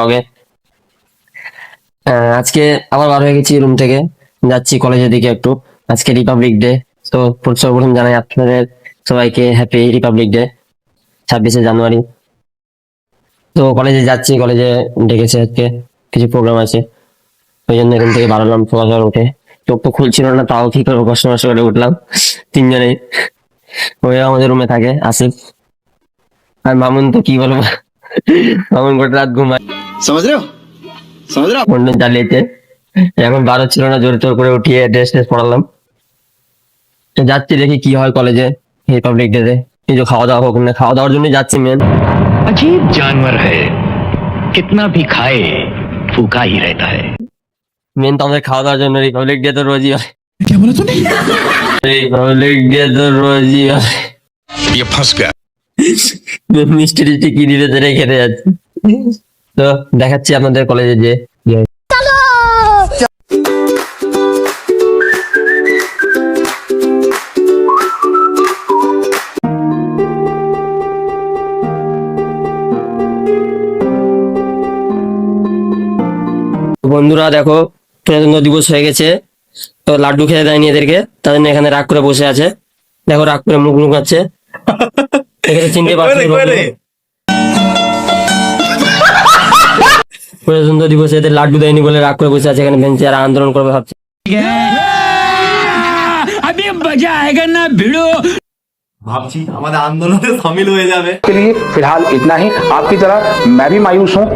ওকে, আজকে আবার বার হয়ে গেছি রুম থেকে, যাচ্ছি কলেজের দিকে একটু। আজকে রিপাবলিক ডে, তো সর্বপ্রথম জানাই আপনাদের সবাইকে হ্যাপি রিপাবলিক ডে, 26শে জানুয়ারি। তো কলেজে যাচ্ছি, কলেজে ডেকেছে আজকে, কিছু প্রোগ্রাম আছে, ওই জন্য রুম থেকে বাড়ালাম সকাল উঠে। চোখ তো খুলছিল না, তাও কি করবো, কষ্ট মষ্ট করে উঠলাম তিনজনেই। ওই আমাদের রুমে থাকে আসিফ, আর মামুন তো কি বলবো, মামুন গোটা রাত ঘুমায়, समझ रहे हो समझ रहे हो অন্য চালিয়েছে। এখন বার হচ্ছিল না, জোর তোর করে উঠিয়ে ড্রেস ট্রেস পরালাম। তো যাচ্ছি, দেখি কি হয় কলেজে রিপাবলিক ডে তে। এই যে খাওয়া দাওয়া হোক না, খাওয়া দাওয়ার জন্য যাচ্ছি মেন। अजीब जानवर है, कितना भी खाए फूका ही रहता है। মেন তো আমাদের খাওয়া দাওয়ার জন্য, রিপাবলিক ডে তো রোজই হয়। রিপাবলিক ডে তো রোজই হয়। ये फंस गया মিষ্টি টিষ্টি কি দিতে দেরে খেতে যাচ্ছি। তো দেখাচ্ছি আপনাদের কলেজে যে কি হয়। বন্ধুরা দেখো, প্রজাতন্ত্র দিবস হয়ে গেছে, তো লাড্ডু খেতে দেয়নি এদেরকে, তাদের জন্য এখানে রাগ করে বসে আছে। দেখো রাগ করে মুখ লুকাচ্ছে, এখানে চিনতে পারছি প্রজাতন্ত্র দিবসে এদের লাড্ডু দেয়নি বলে রাগ করে বসে আছে এখানে বেঞ্চে, আর আন্দোলন করবে ভাবছে। अभी मजा आएगा ना भिड़ो। ভাবছি আমাদের আন্দোলনে সামিল হয়ে যাবে। के लिए फिलहाल इतना ही। आपकी तरह मैं भी मायूस हूँ।